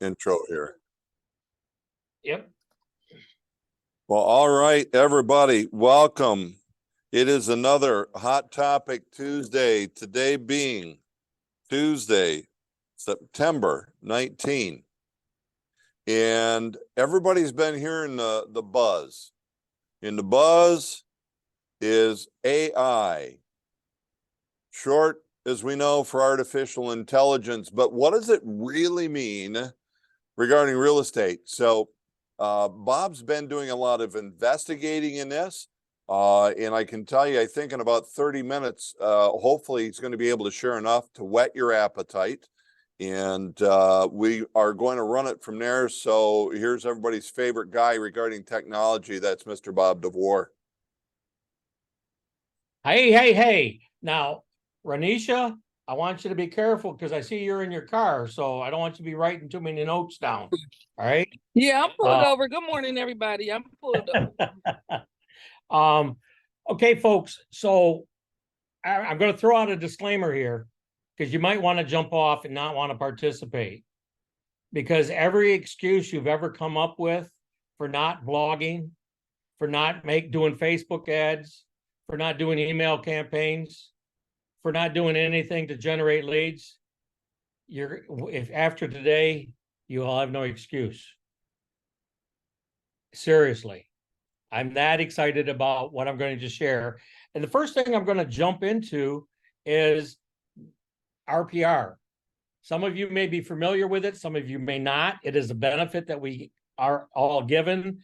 intro here. Yep. Well, all right, everybody, welcome. It is another Hot Topic Tuesday, today being Tuesday, September 19. And everybody's been hearing the buzz. And the buzz is AI. Short, as we know, for artificial intelligence. But what does it really mean regarding real estate? So Bob's been doing a lot of investigating in this. And I can tell you, I think in about 30 minutes, hopefully he's going to be able to share enough to whet your appetite. And we are going to run it from there. So here's everybody's favorite guy regarding technology. That's Mr. Bob DeVore. Hey. Now, Ranisha, I want you to be careful because I see you're in your car. So I don't want you to be writing too many notes down. All right. Yeah, I'm pulled over. Good morning, everybody. I'm pulled over. Okay, folks. So I'm going to throw out a disclaimer here because you might want to jump off and not want to participate. Because every excuse you've ever come up with for not blogging, for not doing Facebook ads, for not doing email campaigns, for not doing anything to generate leads, if after today, you will have no excuse. Seriously, I'm that excited about what I'm going to share. And the first thing I'm going to jump into is RPR. Some of you may be familiar with it. Some of you may not. It is a benefit that we are all given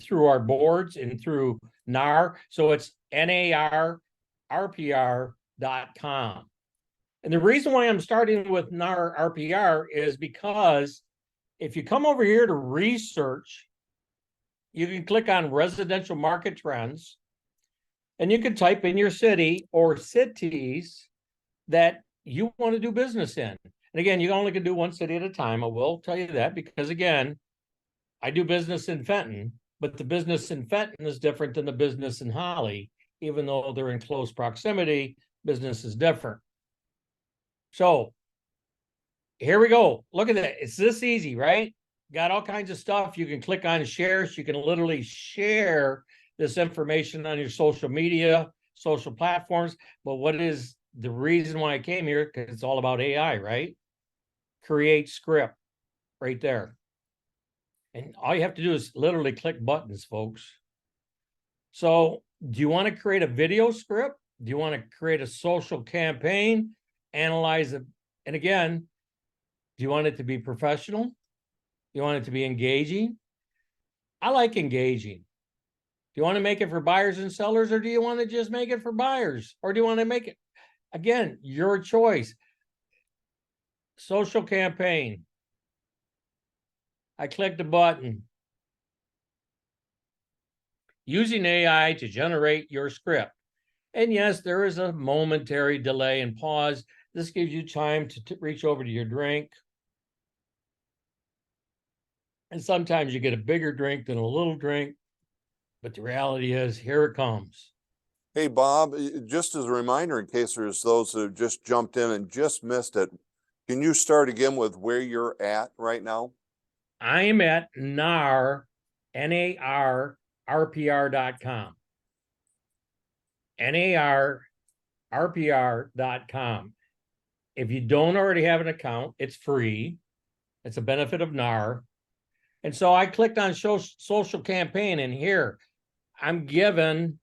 through our boards and through NAR. So it's NARRPR.com. And the reason why I'm starting with NAR RPR is because if you come over here to research, you can click on residential market trends, and you can type in your city or cities that you want to do business in. And again, you only can do one city at a time. I will tell you that because, again, I do business in Fenton, but the business in Fenton is different than the business in Holly. Even though they're in close proximity, business is different. So here we go. Look at that. It's this easy, right? Got all kinds of stuff. You can click on share. So you can literally share this information on your social media, social platforms. But what is the reason why I came here? Because it's all about AI, right? Create script right there. And all you have to do is literally click buttons, folks. So do you want to create a video script? Do you want to create a social campaign? Analyze it. And again, do you want it to be professional? Do you want it to be engaging? I like engaging. Do you want to make it for buyers and sellers, or do you want to just make it for buyers? Or do you want to make it, again, your choice? Social campaign. I clicked the button. Using AI to generate your script. And yes, there is a momentary delay and pause. This gives you time to reach over to your drink. And sometimes you get a bigger drink than a little drink. But the reality is, here it comes. Hey, Bob, just as a reminder, in case there's those who just jumped in and just missed it, can you start again with where you're at right now? I am at NAR, NARRPR.com. NARRPR.com. If you don't already have an account, it's free. It's a benefit of NAR. And so I clicked on social campaign, and here I'm given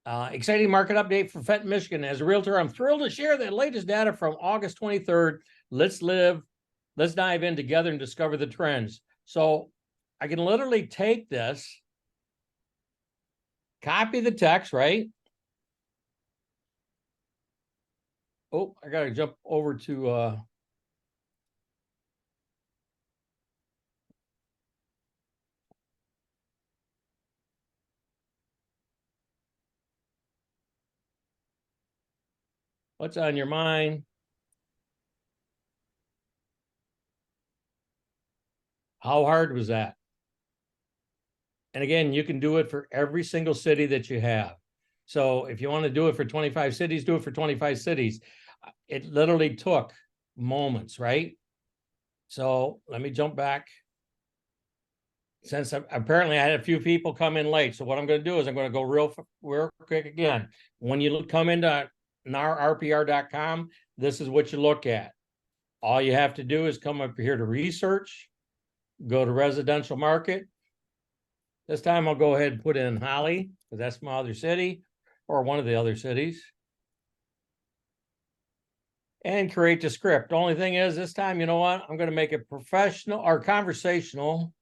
exciting market update for Fenton, Michigan. As a realtor, I'm thrilled to share the latest data from August 23rd. Let's dive in together and discover the trends. So I can literally take this, copy the text, right? Oh, I got to jump over to what's on your mind? How hard was that? And again, you can do it for every single city that you have. So if you want to do it for 25 cities, do it for 25 cities. It literally took moments, right? So let me jump back. Since apparently I had a few people come in late. So what I'm going to do is I'm going to go real quick again. When you come into narrpr.com, this is what you look at. All you have to do is come up here to research, go to residential market. This time I'll go ahead and put in Holly, because that's my other city or one of the other cities. And create the script. The only thing is this time, you know what? I'm going to make it professional or conversational.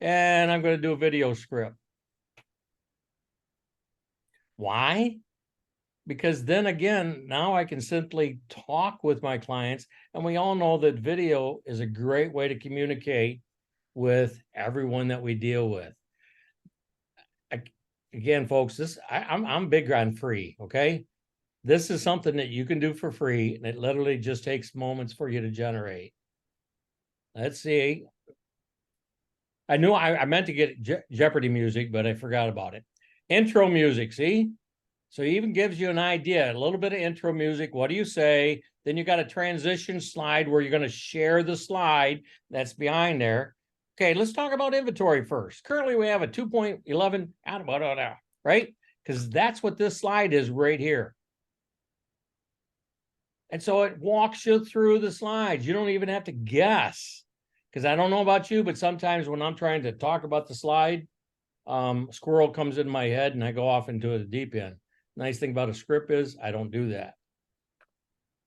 And I'm going to do a video script. Why? Because then again, now I can simply talk with my clients. And we all know that video is a great way to communicate with everyone that we deal with. Again, folks, I'm big on free, okay? This is something that you can do for free, and it literally just takes moments for you to generate. Let's see. I knew I meant to get Jeopardy music, but I forgot about it. Intro music, see? So it even gives you an idea, a little bit of intro music. What do you say? Then you got a transition slide where you're going to share the slide that's behind there. Okay, let's talk about inventory first. Currently, we have a 2.11, right? Because that's what this slide is right here. And so it walks you through the slides. You don't even have to guess. Because I don't know about you, but sometimes when I'm trying to talk about the slide, squirrel comes in my head and I go off into the deep end. Nice thing about a script is I don't do that.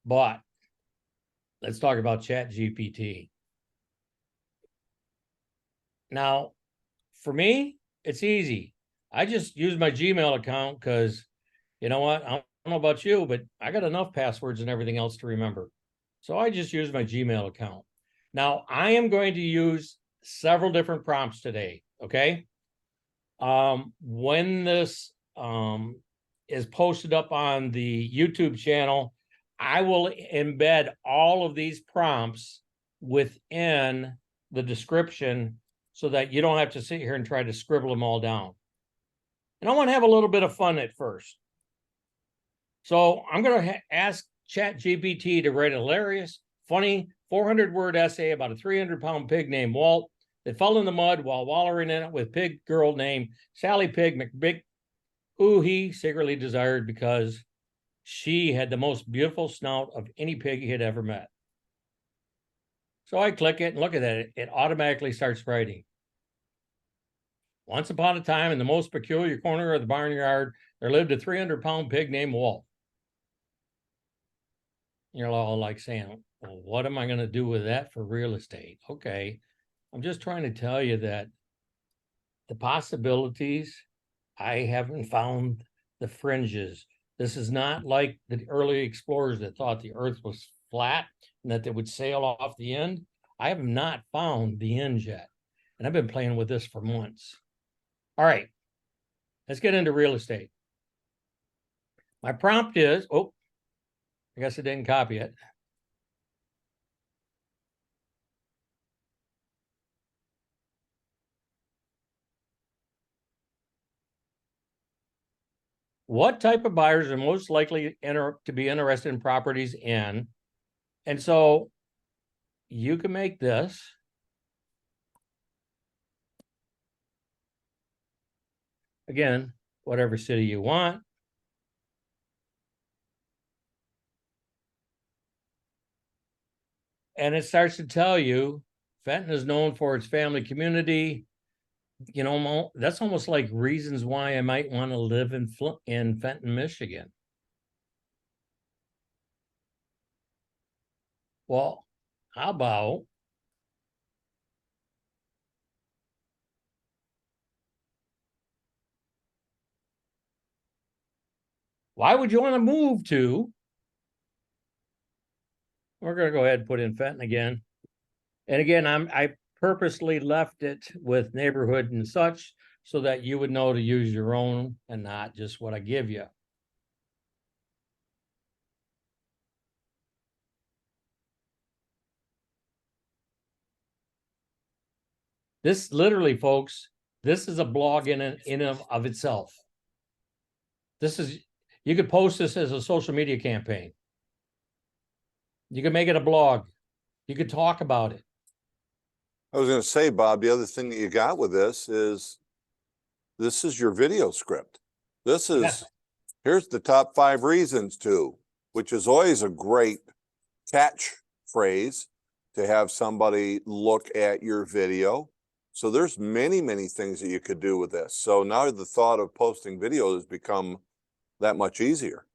But let's talk about ChatGPT. Now, for me, it's easy. I just use my Gmail account because, you know what? I don't know about you, but I got enough passwords and everything else to remember. So I just use my Gmail account. Now, I am going to use several different prompts today, okay? When this is posted up on the YouTube channel, I will embed all of these prompts within the description so that you don't have to sit here and try to scribble them all down. And I want to have a little bit of fun at first. So I'm going to ask ChatGPT to write a hilarious, funny 400-word essay about a 300-pound pig named Walt that fell in the mud while wallowing in it with pig girl named Sally Pig McBig, who he secretly desired because she had the most beautiful snout of any pig he had ever met. So I click it and look at that. It automatically starts writing. Once upon a time, in the most peculiar corner of the barnyard, there lived a 300-pound pig named Walt. You're all like saying, well, what am I going to do with that for real estate? Okay. I'm just trying to tell you that the possibilities, I haven't found the fringes. This is not like the early explorers that thought the earth was flat and that they would sail off the end. I have not found the end yet. And I've been playing with this for months. All right, let's get into real estate. My prompt is, oh, I guess I didn't copy it. What type of buyers are most likely to be interested in properties in? And so you can make this. Again, whatever city you want. And it starts to tell you Fenton is known for its family community. You know, that's almost like reasons why I might want to live in Fenton, Michigan. Well, how about why would you want to move to? We're going to go ahead and put in Fenton again. And again, I purposely left it with neighborhood and such so that you would know to use your own and not just what I give you. This literally, folks, this is a blog in of itself. This is, you could post this as a social media campaign. You can make it a blog. You could talk about it. I was gonna say, Bob, the other thing that you got with this is your video script. This is, Yes. here's the top 5 reasons to, which is always a great catch phrase to have somebody look at your video. So there's many, many things that you could do with this. So now the thought of posting video has become that much easier.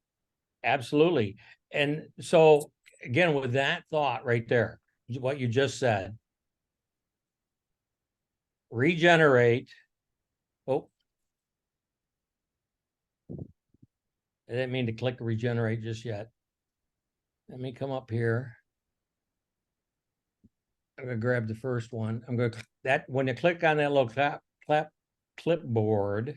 Absolutely. And so again, with that thought right there, what you just said, regenerate. Oh, I didn't mean to click regenerate just yet. Let me come up here. I'm gonna grab the first one. I'm gonna that when you click on that little clipboard,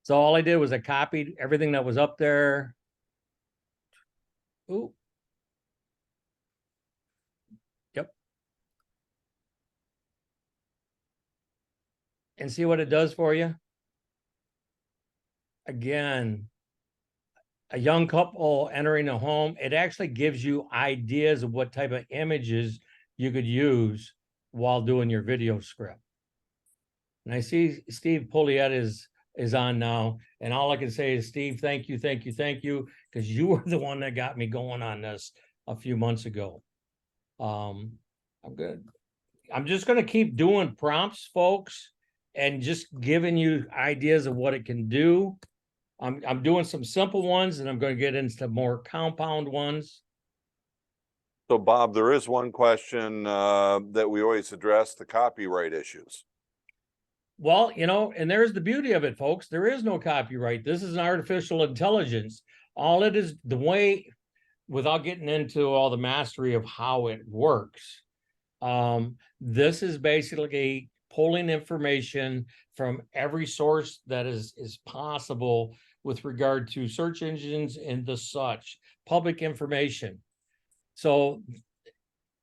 so all I did was I copied everything that was up there. Ooh. Yep. And see what it does for you. Again, a young couple entering a home, it actually gives you ideas of what type of images you could use while doing your video script. And I see Steve Poliet is on now. And all I can say is, Steve, thank you, because you were the one that got me going on this a few months ago. I'm good. I'm just going to keep doing prompts, folks, and just giving you ideas of what it can do. I'm doing some simple ones, and I'm going to get into more compound ones. So Bob, there is one question that we always address, the copyright issues. Well, you know, and there's the beauty of it, folks. There is no copyright. This is an artificial intelligence. All it is, the way, without getting into all the mastery of how it works, this is basically pulling information from every source that is possible with regard to search engines and the such, public information. So,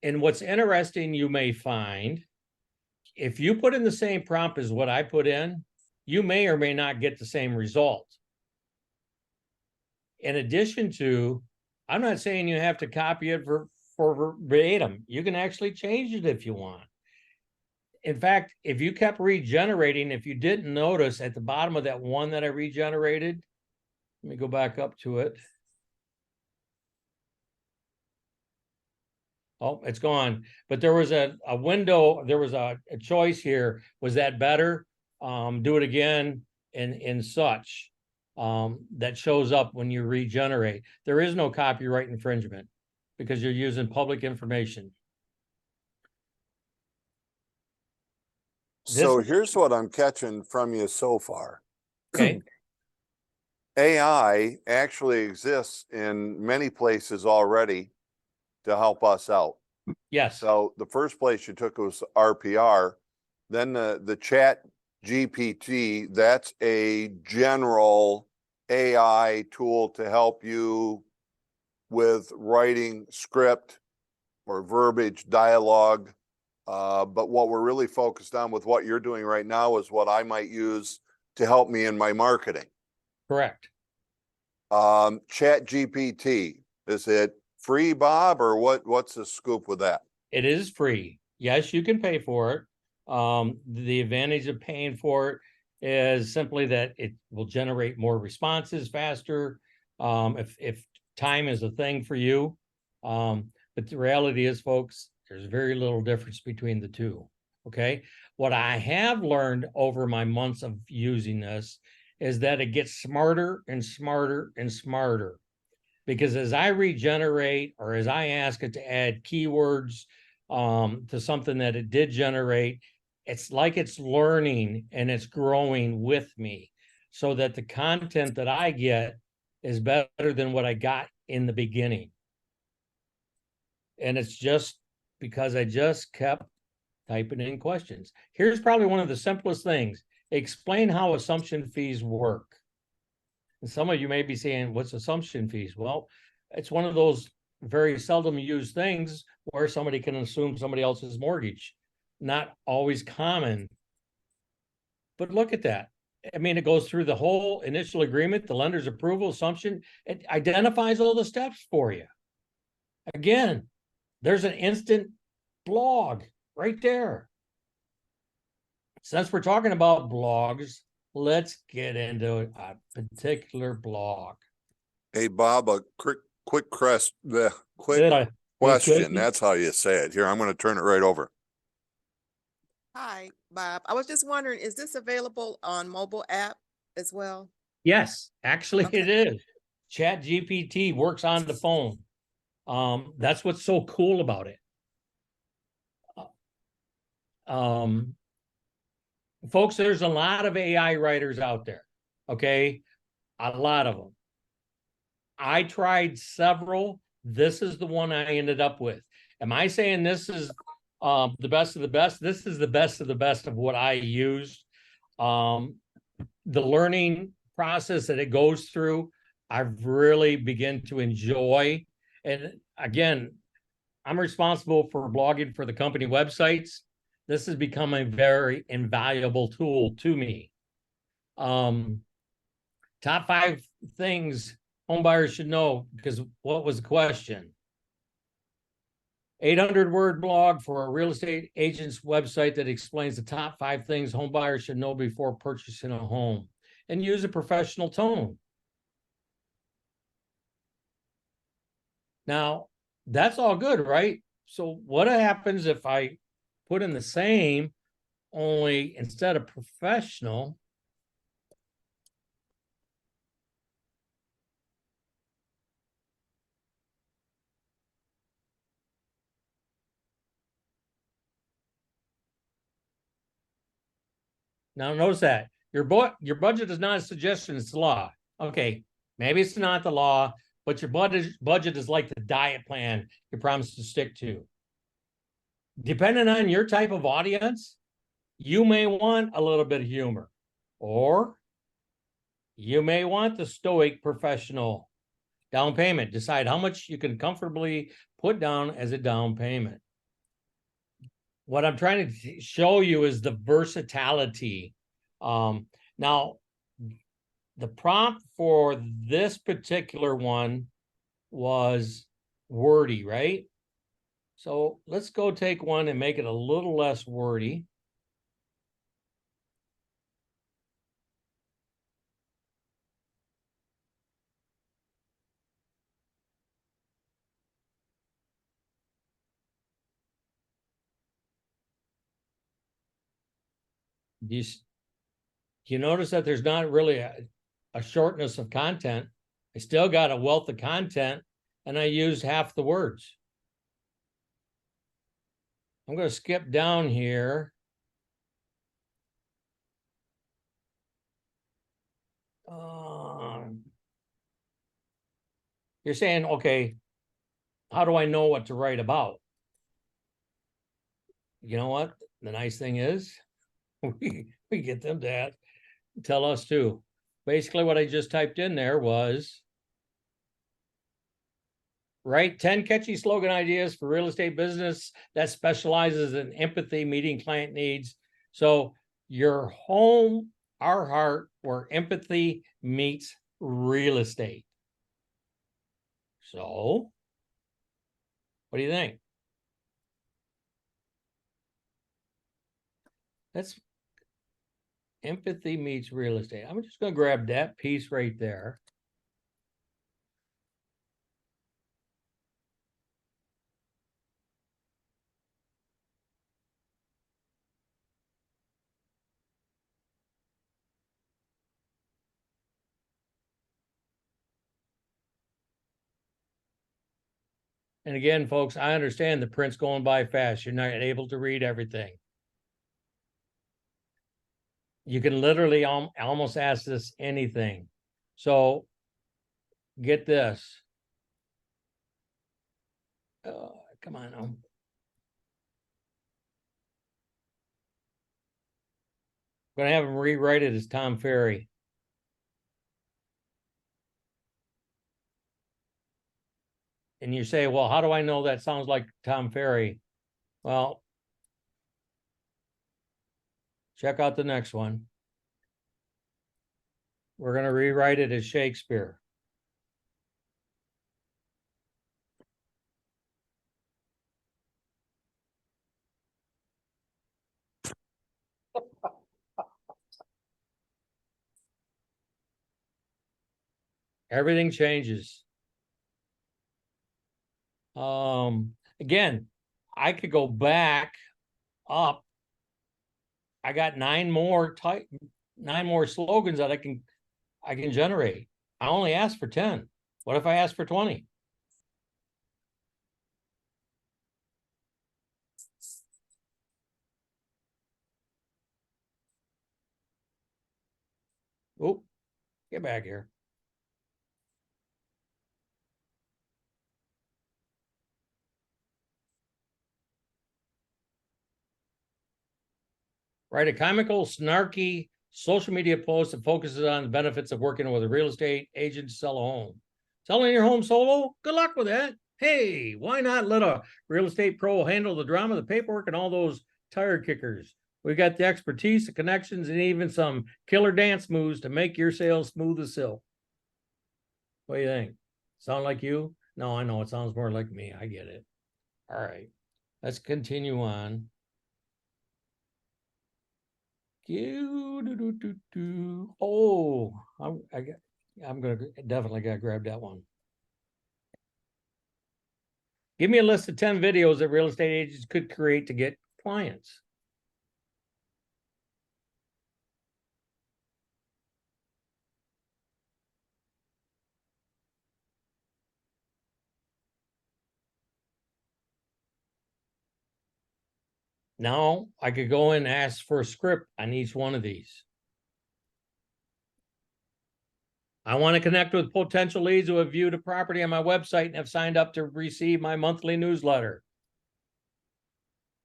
and what's interesting, you may find, if you put in the same prompt as what I put in, you may or may not get the same result. In addition to, I'm not saying you have to copy it for verbatim. You can actually change it if you want. In fact, if you kept regenerating, if you didn't notice at the bottom of that one that I regenerated, let me go back up to it. Oh, it's gone. But there was a window, there was a choice here. Was that better? Do it again and such. That shows up when you regenerate. There is no copyright infringement because you're using public information. So here's what I'm catching from you so far. Okay. AI actually exists in many places already to help us out. Yes. So the first place you took was RPR, then the Chat GPT, that's a general AI tool to help you with writing script or verbiage, dialogue. But what we're really focused on with what you're doing right now is what I might use to help me in my marketing. Correct. Chat GPT, is it free, Bob, or what's the scoop with that? It is free. Yes, you can pay for it. The advantage of paying for it is simply that it will generate more responses faster. If time is a thing for you. But the reality is, folks, there's very little difference between the two. Okay. What I have learned over my months of using this is that it gets smarter and smarter and smarter. Because as I regenerate or as I ask it to add keywords to something that it did generate, it's like it's learning and it's growing with me so that the content that I get is better than what I got in the beginning. And it's just because I just kept typing in questions. Here's probably one of the simplest things. Explain how assumption fees work. And some of you may be saying, what's assumption fees? Well, it's one of those very seldom used things where somebody can assume somebody else's mortgage. not always common. But look at that. I mean, it goes through the whole initial agreement, the lender's approval, assumption. It identifies all the steps for you. Again, there's an instant blog right there. Since we're talking about blogs, let's get into a particular blog. Hey, Bob, a quick Did quick I- question. That's how you say it. Here, I'm going to turn it right over. Hi, Bob. I was just wondering, is this available on mobile app as well? Yes, actually Okay. it is. Chat GPT works on the phone. That's what's so cool about it. Folks, there's a lot of AI writers out there. Okay. A lot of them. I tried several. This is the one I ended up with. Am I saying this is the best of the best? This is the best of the best of what I used. The learning process that it goes through, I've really begun to enjoy. And again, I'm responsible for blogging for the company websites. This has become a very invaluable tool to me. Top 5 things home buyers should know, because what was the question? 800-word blog for a real estate agent's website that explains the top 5 things home buyers should know before purchasing a home, and use a professional tone. Now, that's all good, right? So what happens if I put in the same, only instead of professional, now notice that your budget is not a suggestion, it's law. Okay, maybe it's not the law, but your budget is like the diet plan you promise to stick to. Depending on your type of audience, you may want a little bit of humor, or you may want the stoic professional down payment. Decide how much you can comfortably put down as a down payment. What I'm trying to show you is the versatility. Now, the prompt for this particular one was wordy, right? So let's go take one and make it a little less wordy. You notice that there's not really a shortness of content. I still got a wealth of content, and I used half the words. I'm going to skip down here. You're saying, okay, how do I know what to write about? You know what? The nice thing is we get them to tell us too. Basically, what I just typed in there was write 10 catchy slogan ideas for real estate business that specializes in empathy, meeting client needs. So your home, our heart, where empathy meets real estate. So what do you think? That's empathy meets real estate. I'm just going to grab that piece right there. And again, folks, I understand the print's going by fast. You're not able to read everything. You can literally almost ask this anything. So get this. Come on. I'm going to have him rewrite it as Tom Ferry. And you say, well, how do I know that sounds like Tom Ferry? Well, Check out the next one. We're gonna rewrite it as Shakespeare. Everything changes. Again, I could go back up. I got nine more slogans that I can generate. I only asked for 10. What if I ask for 20? Oh, get back here. Write a comical, snarky social media post that focuses on the benefits of working with a real estate agent to sell a home. Selling your home solo? Good luck with that. Hey, why not let a real estate pro handle the drama, the paperwork, and all those tire kickers? We got the expertise, the connections, and even some killer dance moves to make your sales smooth as silk. What do you think? Sound like you? No, I know it sounds more like me. I get it. All right, let's continue on. Oh, I'm gonna definitely gotta grab that one. Give me a list of 10 videos that real estate agents could create to get clients. Now I could go in and ask for a script on each one of these. I want to connect with potential leads who have viewed a property on my website and have signed up to receive my monthly newsletter.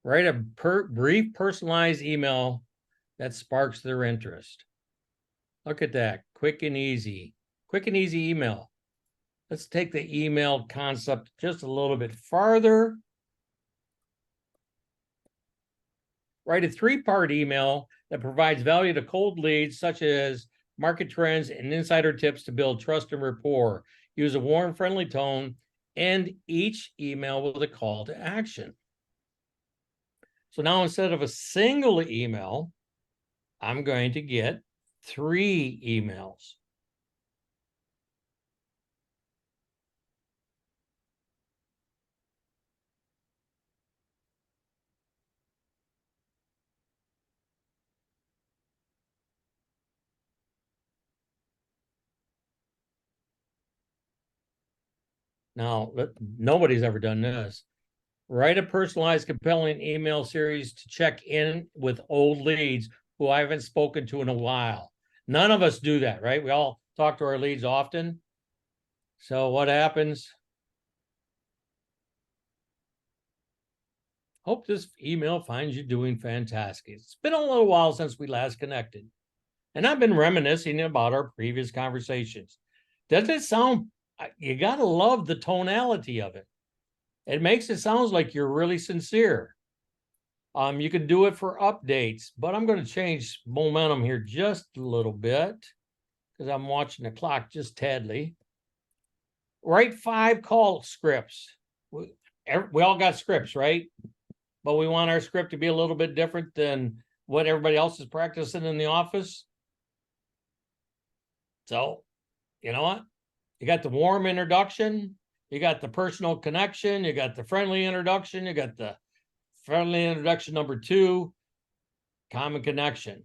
Write a brief personalized email that sparks their interest. Look at that, quick and easy email. Let's take the email concept just a little bit farther. Write a 3-part email that provides value to cold leads, such as market trends and insider tips to build trust and rapport. Use a warm, friendly tone, and each email with a call to action. So now instead of a single email, I'm going to get 3 emails. Now, nobody's ever done this. Write a personalized, compelling email series to check in with old leads who I haven't spoken to in a while. None of us do that, right? We all talk to our leads often. So what happens? Hope this email finds you doing fantastic. It's been a little while since we last connected, and I've been reminiscing about our previous conversations. Does it sound, you gotta love the tonality of it. It makes it sound like you're really sincere. You can do it for updates, but I'm going to change momentum here just a little bit because I'm watching the clock just tadly. Write 5 call scripts. We all got scripts, right? But we want our script to be a little bit different than what everybody else is practicing in the office. So, you know what? You got the warm introduction, you got the personal connection, you got the friendly introduction, you got the friendly introduction number 2, common connection.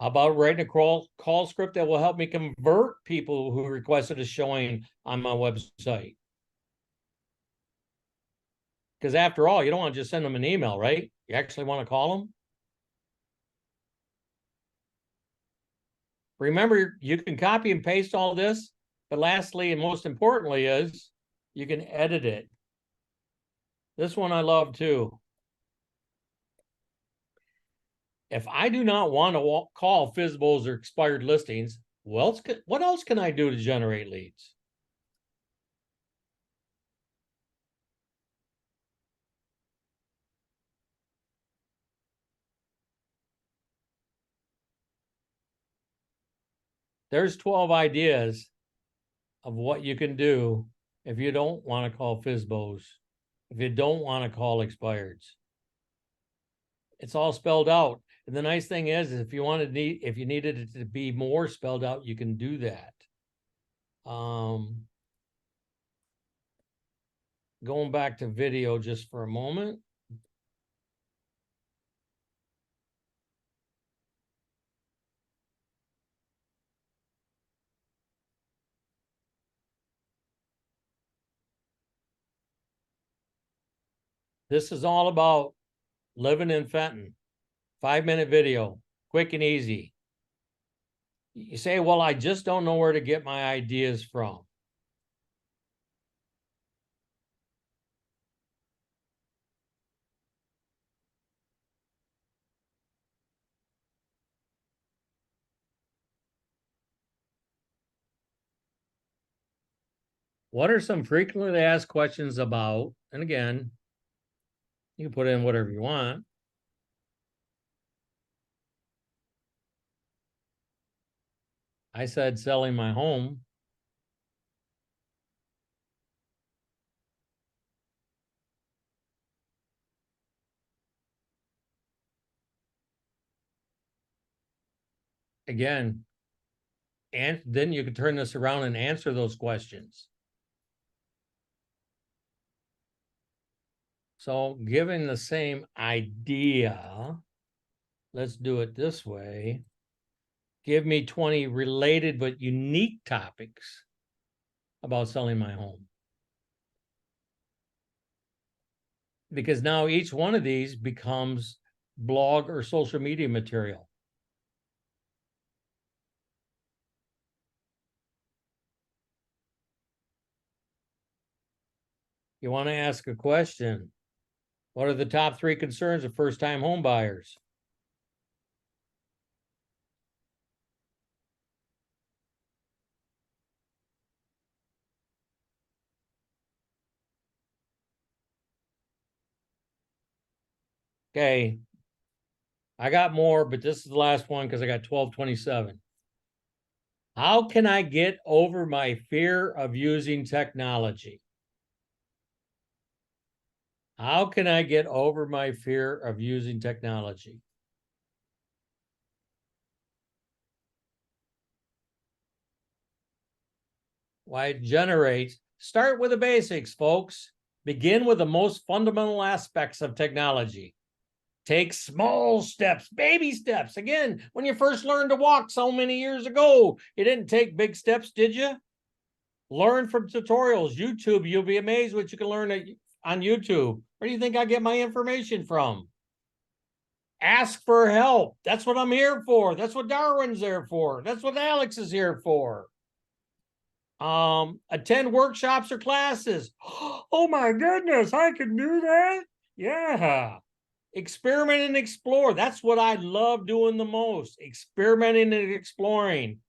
How about writing a call script that will help me convert people who requested a showing on my website? Because after all, you don't want to just send them an email, right? You actually want to call them. Remember, you can copy and paste all this, but lastly, and most importantly, is you can edit it. This one I love too. If I do not want to call FSBOs or expired listings, what else can I do to generate leads? There's 12 ideas of what you can do if you don't want to call FSBOs, if you don't want to call expireds. It's all spelled out. And the nice thing is if you if you needed it to be more spelled out, you can do that. Going back to video just for a moment. This is all about living in Fenton. 5-minute video, quick and easy. You say, well, I just don't know where to get my ideas from. What are some frequently asked questions about? And again, you can put in whatever you want. I said selling my home. Again, and then you can turn this around and answer those questions. So given the same idea, let's do it this way. Give me 20 related but unique topics about selling my home. Because now each one of these becomes blog or social media material. You want to ask a question. What are the top 3 concerns of first-time home buyers? Okay. I got more, but this is the last one because I got 1227. How can I get over my fear of using technology? How can I get over my fear of using technology? Why it generates, start with the basics, folks. Begin with the most fundamental aspects of technology. Take small steps, baby steps. Again, when you first learned to walk so many years ago, you didn't take big steps, did you? Learn from tutorials, YouTube. You'll be amazed what you can learn on YouTube. Where do you think I get my information from? Ask for help. That's what I'm here for. That's what Darwin's there for. That's what Alex is here for. Attend workshops or classes. Oh my goodness, I can do that? Yeah. Experiment and explore. That's what I love doing the most. Experimenting and exploring.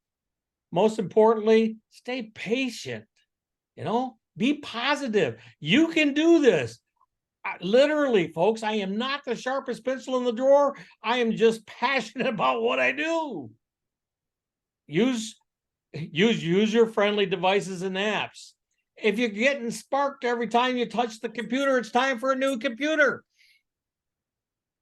Most importantly, stay patient. You know, be positive. You can do this. Literally, folks, I am not the sharpest pencil in the drawer. I am just passionate about what I do. Use user-friendly devices and apps. If you're getting sparked every time you touch the computer, it's time for a new computer.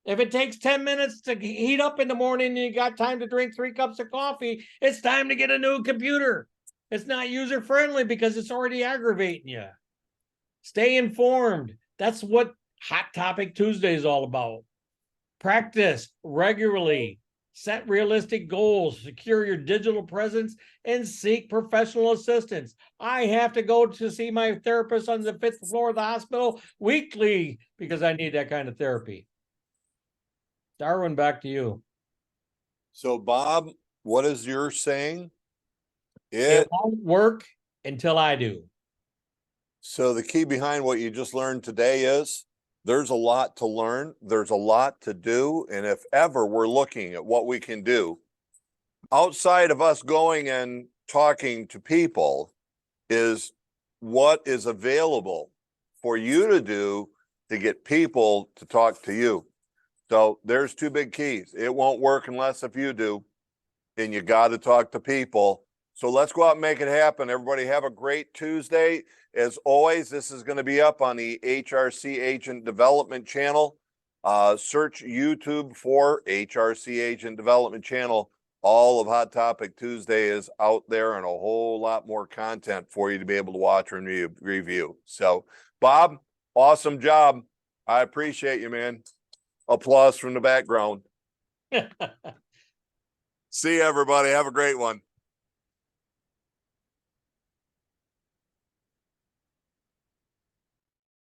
If it takes 10 minutes to heat up in the morning and you got time to drink 3 cups of coffee, it's time to get a new computer. It's not user-friendly because it's already aggravating you. Stay informed. That's what Hot Topic Tuesday is all about. Practice regularly. Set realistic goals. Secure your digital presence and seek professional assistance. I have to go to see my therapist on the 5th floor of the hospital weekly because I need that kind of therapy. Darwin, back to you. So Bob, what is your saying? It won't work until I do. So the key behind what you just learned today is there's a lot to learn. There's a lot to do. And if ever we're looking at what we can do outside of us going and talking to people, is what is available for you to do to get people to talk to you. So there's 2 big keys. It won't work unless if you do, and you got to talk to people. So let's go out and make it happen. Everybody have a great Tuesday. As always, this is going to be up on the HRC Agent Development channel. Search YouTube for HRC Agent Development channel. All of Hot Topic Tuesday is out there and a whole lot more content for you to be able to watch and review. So, Bob, awesome job. I appreciate you, man. Applause from the background. See you, everybody. Have a great one.